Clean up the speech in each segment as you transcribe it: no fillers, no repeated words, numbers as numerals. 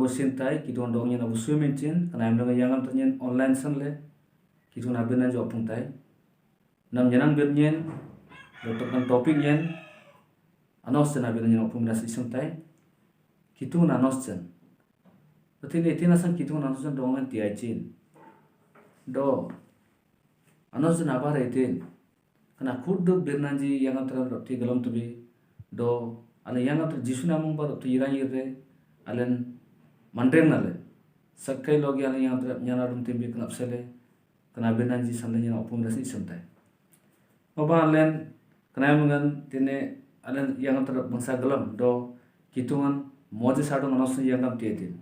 abu sintai kitu dong nyen abu swimming chin kana am dong yang am nyen online san le kitu na bin jo pung tai nam nyenang bin nyen dokter kan topik nyen anos na bin nyen opung nasi santai kitu na anos chen Tini san kitu na anos chen dong ngen tiai chin do anos na abar itin kana kudu birnanji yang am terang ti galam tubi do ale yang am jisu namung bar tu irang yire alen mandreng nale sakai logi ale yang am nyana dum timbi kenap sele kena birnanji sanle nyana opung nasi santai Oba alen kena mengan tine alen yang am terang bangsa galam do kitungan moje sadong anos yang am tietin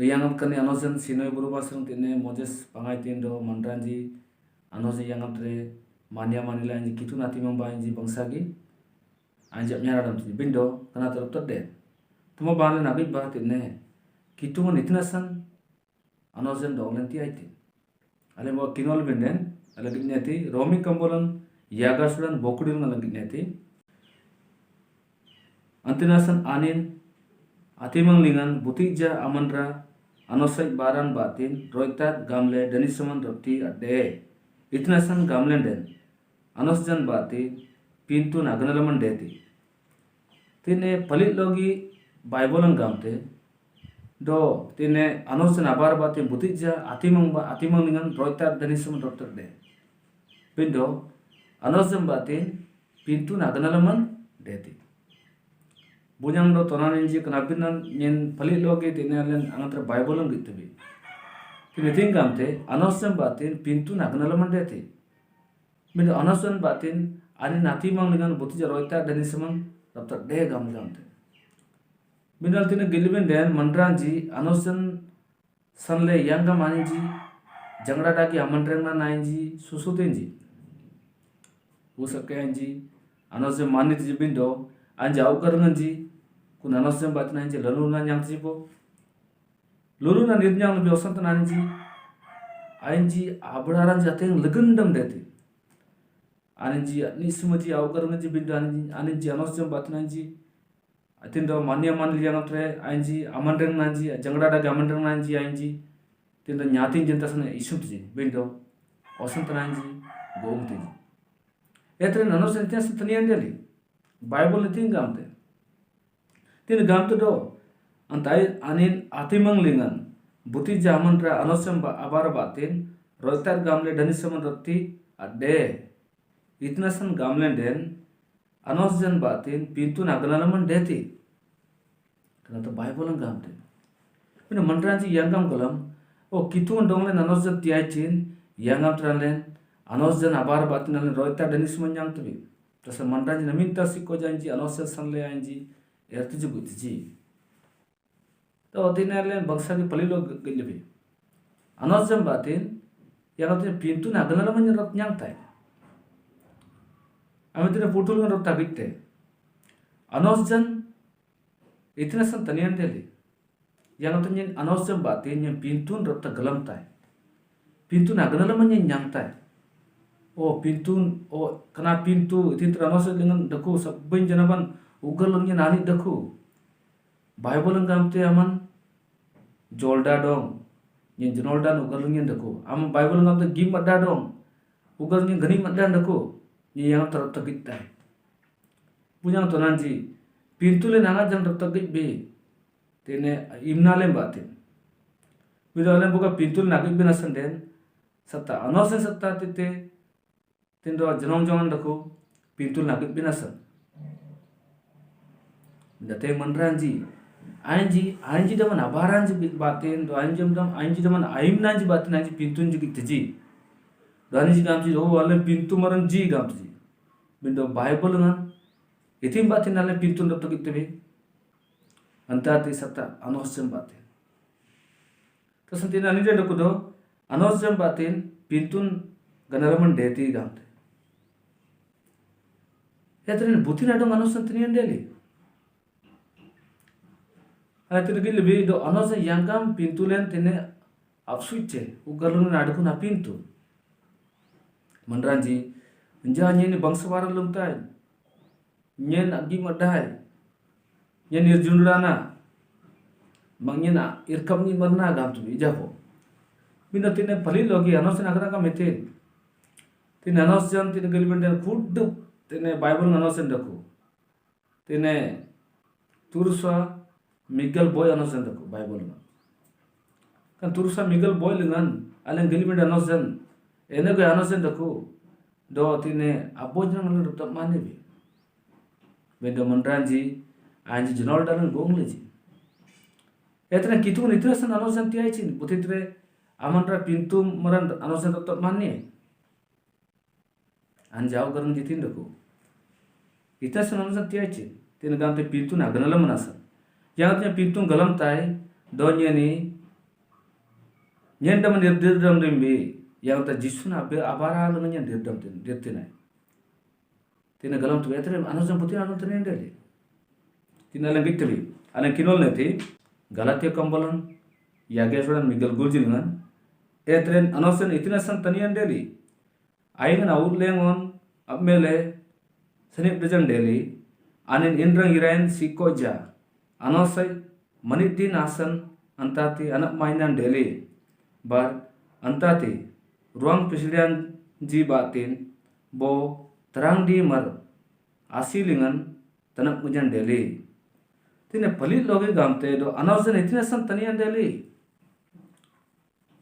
yang am kani anosen sinoi buru basung tine moses pangai tin do mandranji anosi yang am tre mania manila anji kitu nati mamba anji bangsagi anjap nyara dam tu bindo kana terap terde tuma bale nabi bah tine kitu ngon itna san anosen do lenti aiti ale mo kinol benden ale ginyati romi kambolan yaga sudan bokudil ngalang ginyati antinasan anin atimang lingan butija amandra anosai baran batin roitat gamle danisaman roti ade itnasan gamlen den anosjan bati pintu naganalaman deti tine palit logi baibolan gamte do tine anosjan abar bati butija atimang lingan roitat danisaman roti de pindo anosjan bati pintu naganalaman deti Bujang do tonan inji kenabinan nyen palit logi tine alen angantra Bible gitu bi. Tine tingkam te anosan batin pintu nagnalaman dete. Min anosan batin ani nati mang dengan buti jaroita dan iseman daftar de gam te. Minal tine giliben den mandranji anosan sanle yanga maninji jangra dagi amandrengna nainji susutenji. Usake anji anosan manit jibindo anja aukaranganji kun anosem batin anji laluna nyang jibo luluna nirnyang lebih osan tananji anji aburaran jateng legendam deti anji ni sumaji aukaranganji bindo anji anosem batin anji atindo mania manil yang tre anji amandreng nanji jangra daga amandreng nanji anji tindo nyatin jentasana isutji bindo osan tananji gomti etre nanosem tias tanian deli Bible tin gamte tin gamte do antai anin atimang lingan buti jaman ra anosam abar batin rotar gamle danisaman roti ade itnasan gamlen den anosjan batin pintu nagalalaman deti kana to Bible gamte pina mandranji yangam galam o kitun dongle anosjan tiachin yangam tralen anosjan abar batin alen rotar danisaman yang tubi Tasa mandranji na minta siko janji anosel sanle anji ertuji butiji. To tinarlen bangsa ki palilo gilibi. Anosjam batin yang artinya pintu na ganala manyan nyang tai. Amitine putul ngan rota bitte. Anosjan itina san tanian deli. Yang artinya anosjam batin yang pintu rota galam tai. Pintu na ganala manyan nyang tai. Oh pintu oh kena pintu itu teranosa dengan daku sabun janaban ugalnya nani daku Bible ngam te aman jolda dong nyen jenolda ugalnya daku am Bible ngam te gim ada dong ugalnya gani ada daku ni yang tertegit tai punya to nanji pintu le nanga jang tertegit be tene imna le batin bidale buka pintu nagik binasan den sata anosen sata tete tindo janong jangan daku pintu nagit binasan date mandranji anji daman abaranji batin do anji daman aim nanji batin anji pintu nji teji do anji gamji do wale pintu maran ji gamji bindo Bible ngan itim batin ale pintu ndo togit tebe antati sata anosem batin to santina ni daku do anosem batin pintun ganaraman deti gamte Yatrin butin adong anosan tinian deli. Atir gil bi do anosa yangam pintulen tine afsuiche ugalun adukun a pintu. Mandranji nja nyeni bangsawara lumtai. Nyen agi madai. Nyen irjunrana mangina irkam ni marna gam tu japo bina tine pali logi anos na kana metin tine anos jan tine gelibenden kudu tine bible anos ndaku tine tursa Miguel boy anos ndaku bible ma kan tursa Miguel boy lengan alen gelibenden anos jan ene go anos ndaku do tine abojang ngal rup mane bi bendo mandranji anji jinol dalan gongleji etra kitu niitra san anos jan tiai chin butitre amanra pintu maran anos jan rup mane anjau garang jitin dako ita san anos jan tiai chin tin gamte pintu na ganalam nasa yang tnya pintu galam tai do nyeni nyendam nirdam rimbi yang ta jisuna be abara lu nyen dirdam tin dirtinai tina galam tu etre anos jan putin anon tenen dele tina lang victory alen kinol neti galatia kambalan yage sodan Miguel gulji ngan etren anos jan itina san tanian deli aing na utlengon abmele senip dejan deli anin indrang irain sikoja anosai maniti nasan antati anak mainan deli bar antati ruang presiden ji batin bo terang di mar asilingan tanak mujan deli tine pali logi gamte do anos jan itina san tanian deli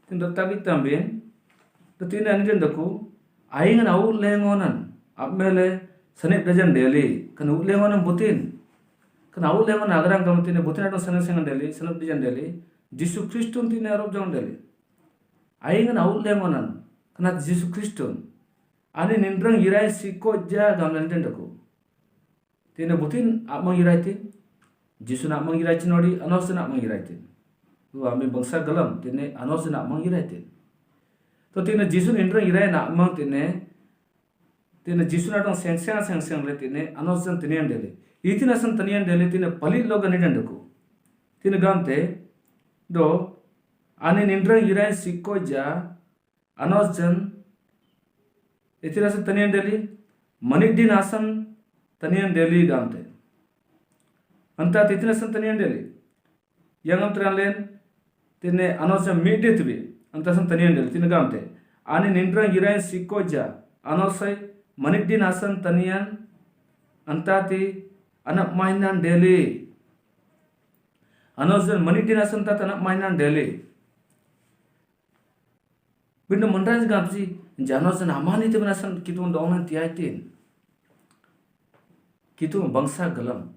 tin do tagi tambien do tine anjen daku aing na utlengonan abmele sanip dajan deli kan ulengonan butin kan ulengon agarang kam tine butin adon sanang deli sanap dajan deli Jisu Kristun tine arop jang deli aing na ulengonan kana Jisu Kristun ani nindrang irai siko ja gamlan dako tine butin amang irai tin Jisu na amang irai chinori anos na amang irai tin tu ami bangsa galam tine anos na amang irai tin to tine Jisu nindrang irai na amang tine Jisu na dong sengseng le tine anos jan tinian dele itina san tanian dele tine pali loga nidan dako tine gamte do ani nindrang irai siko ja anos jan itina san tanian dele manik din asan tanian dele gamte anta itina san tanian dele yang am tranlen tine anos jan midit bi anta san tanian dele tine gamte ani nindrang irai siko ja anosai manik din asan tanian antati anak mainan deli anos jan manik din asan tat anak mainan deli binda mandranj gamsi janos jan amani te banasan kitu dongan tiaitin kitu bangsa galam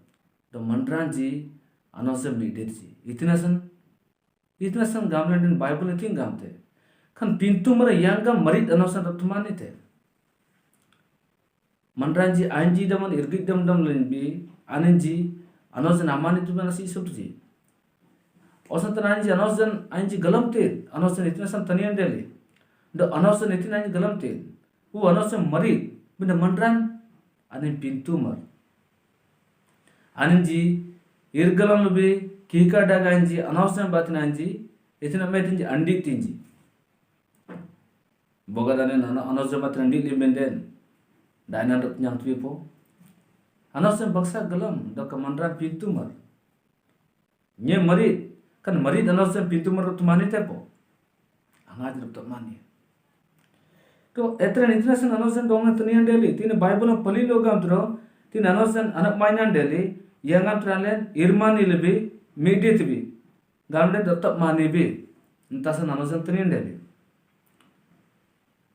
do mandranji anos jan midetji itina san gamlan din bible tin gamte kan pintu mara yangam marit anos jan ratmani te mandranji anji daman irgit dam lenbi anenji anos jan amani tu banasi subji osatan anji anos jan anji galamte anos jan itina san tanian dele do anos jan itina anji galamte u anos jan marit binda mandran anen pintu mar anenji irgalam lebi kika daga anji anos jan batin anji itina metinji andi tinji bogadane anos jan batin andi limbenden dainan rut nyang twipo anos jan baksa galam do kamandran pintu mar nye marit kan marit anos jan pintu mar tu mani tepo angaj rup to mani to etra itina san anos jan dong tanian deli tine bible pali logam tro tin anos jan anak mainan deli yangam tralen irmani lebi midit bi gamde dotap mani bi entasan anos jan tanian deli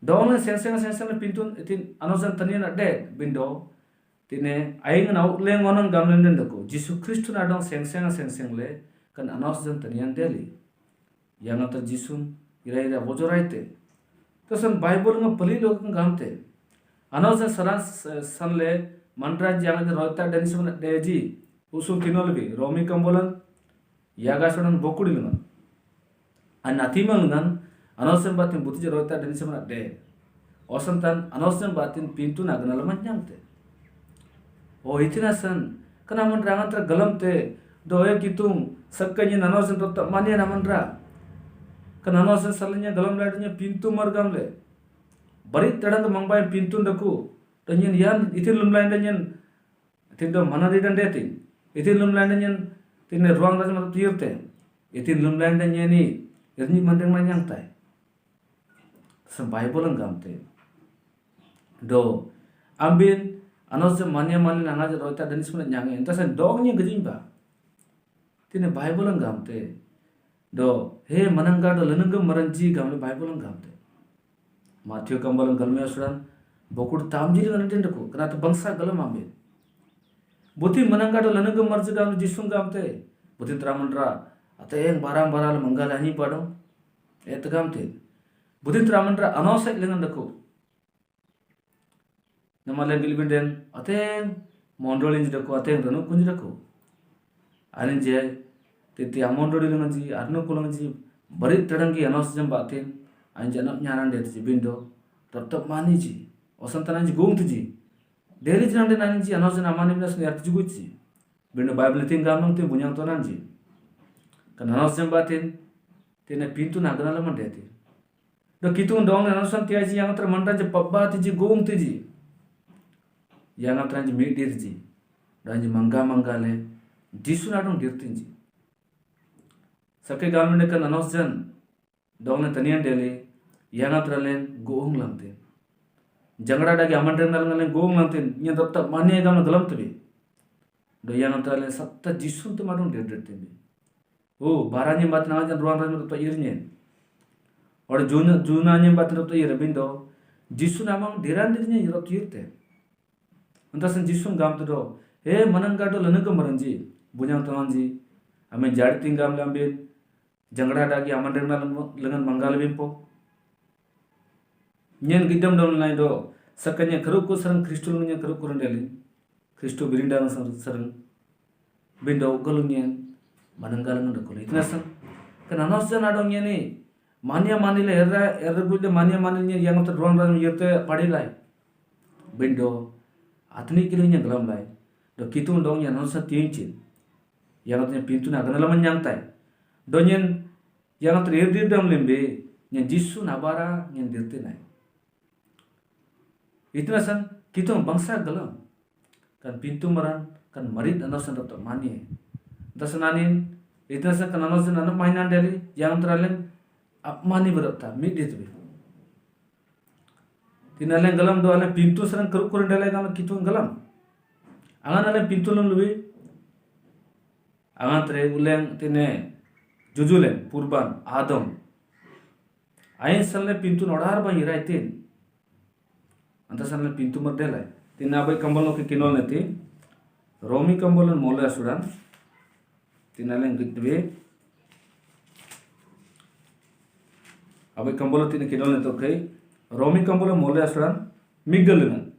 dong senseng pintu tin anos jan tanian ade bindo tine aing na utlengonan gamlen den dako Jisu Kristu na dong senseng le kan anos jan tanian deli yang ata Jisun ira bojoraite to san bible nga pali log gamte anos jan saran sanle mantra jang de roita den sun deji usum kinolbi romi kambolan yaga sonan bokudi lengan an atimang ngan anos jan batin buti roita den sun de osantan anos jan batin pintu na ganal manjangte o itina san kana mantra ngantra galamte do e kitung sakkanya anos jan tot mania na mantra kan anos jan salnya galam ladnya pintu margamle bari tadang mangbay pintu ndaku danyen yan itil lumlain danyen tindo manadi dan detin itil lumlain danyen tinne ruang rajma tiyurte Itin lumlain dan nyeni irni mandeng manyang tai. Sam Bible ang gamte. Do ambin anos manya mali nanga je roita danis mun nyang entasan dongnya gejing ba. Tine Bible ang gamte. Do he manangga do lenengam maranji gamle Bible ang gamte. Matthew kambalang galme asuran bokur tamjir kan tindaku kenata bangsa galam ambin. Buti manangga do lenengam marji gamle jisung gamte. Buti tramandra ateng barang-barang manggala ni padong et gamte. Buti tramandra anosai lengan daku. Namalen gilbinden ateng mondolin jidaku ateng ranu kunjidaku. Anin je titi amondoli lengan ji arno kulang ji barit teranggi anos jam batin anjanap nyaran det ji bindo tetap mani ji osantanan ji gong ji deli jinan den anin ji anos jan amani binas niat ji guci bindo bible tin gamang tin bunyang tonan ji kan anos jam batin tine pintu nagana laman deti do kitung dong anosan tia ji yang termanda je pabba ti ji gong ti ji yang atran ji midir ji dan ji mangga manggale jisu nadong dirtin ji Sakai gamne kan anos jan dong tanian deli yang atralen goong lamte jangara dagi amandren nalen goong lamte nya datta mane gamne dalam tebe do yang atralen satta jisu tu madong dirtin oh baranya bat na jan ruang ran to irnyen or juna nya bat to irbindo jisu namang diran dirnya irot yirte antasan jisu gamte do he mananga do lenega maranji bunyang tonanji ame jari tinggam lambin jangara dagi amandeng na lengan manggal bimpo nyen gidam dom lai do sakanya keruk ko sarang kristo nya keruk ko rendeli kristo birinda sarang bindo golung nyen mananggal ngan dokol itna san kana nos jan adong nyeni mania manile erra gudde mania manile yang ter ruang ran yerte padilai bindo atni kilunya galam lai do kitung dong nya nos tincin yang atnya pintu na kana laman nyangtai donyen yang terhibur dalam lembe yang jisu nabara yang dirti nai itna san kitong bangsa galam kan pintu maran kan marit anosan dapat mani dasananin itna san kan anosan anak mainan deli yang teralen mani berata midit be tinalen galam do ale pintu san keruk dele kan kitong galam angan ale pintu lon lubi angan tre uleng tine Jujulen purban Adam ain salle pintu nodar ba iraitin anta salle pintu merdela tina abai kambal ke kinol neti romi kambalan mola sudan tinalen gitbe abai kambal tina kinol neto kai romi kambalan mola sudan migalengan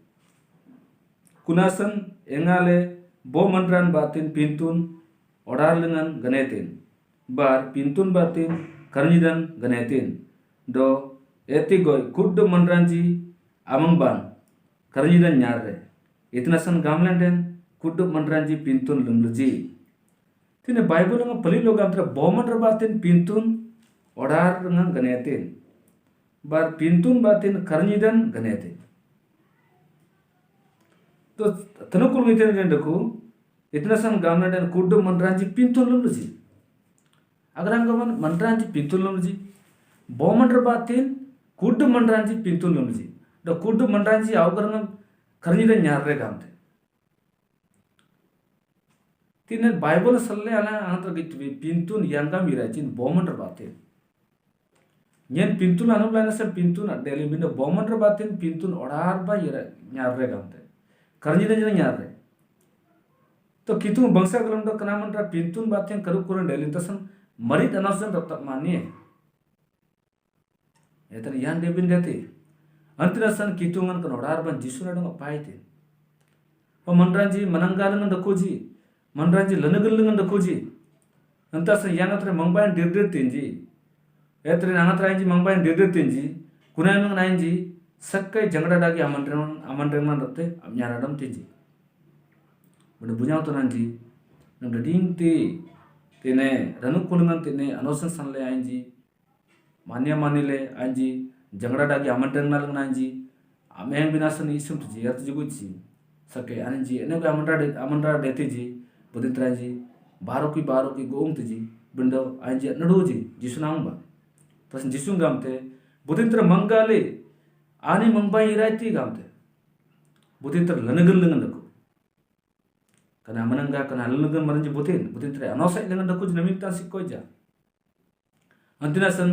kunasan engale bo mandran batin pintun odar lengan ganetin bar pintun batin karnidan ganetin do etigoy kuddo mandranji amang ban karnidan nyarre itnasan gamlanden kuddo mandranji pintun lumluji tine bible nga pali logamtra bomandra batin pintun odar nga ganetin bar pintun batin karnidan ganetin to tanukul ngiten dendaku itnasan gamlanden kuddo mandranji pintun lumluji अगर अंगमन मंडरांची पिंतुल लमजी बोमंडर बातेन कुड मंडरांची पिंतुल लमजी द कुड मंडरांची आवगरंग खरनीद न्यारे गामते तिने बाइबल सल्ले आला अंतर गिटबी पिंतुन यांगा मिराचिन बोमंडर बातेन yen पिंतुन अनुबलाना से पिंतुन डेली बिन बोमंडर बातेन पिंतुन ओडार बा न्यारे गामते खरनीद जन न्यारे तो कितु बंसा गलम द कनामंडरा पिंतुन बातेन करू कुरन डेली तसन marit anasan tetap mani etan yan debin deti antinasan kitungan kan odar ban jisu na dong paite o mandranji mananggalangan dakoji mandranji lanagallangan dakoji antasan yan atre mangbayan dirdir tinji etre nanatra inji mangbayan dirdir tinji kunai mang nainji sakkai jangada dagi amandreman datte amnyaradam tinji benda bunyang to nanji namda dingti tine ranu kulungan tine anosan sanle anji mania manile anji jangada dagi amandreng nalang anji ameng binasan isum tuji yat juguji sake anji ene ko amandra deti ji buditra ji baro ki goong tuji benda anje naduji jisu namba pas jisu gamte butintra mangale ani mangbai iraiti gamte butintra lanagal dengan daku kana manangga kana lanagal maranji butintra anosai dengan daku jinamikta sikkoja antinasan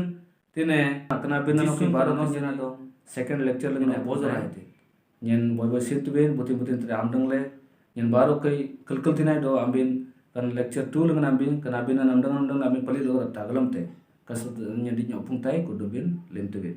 tine kana benano ki baro jina do second lecture lagi bozara ite nyen boy situben butin amdangle nyen baro kai kalkal tinai do ambin kan lecture 2 lagi ambin kana binan amdang ambin pali do tagalam te kasut nyen di nyopung tai kudubin lemtebe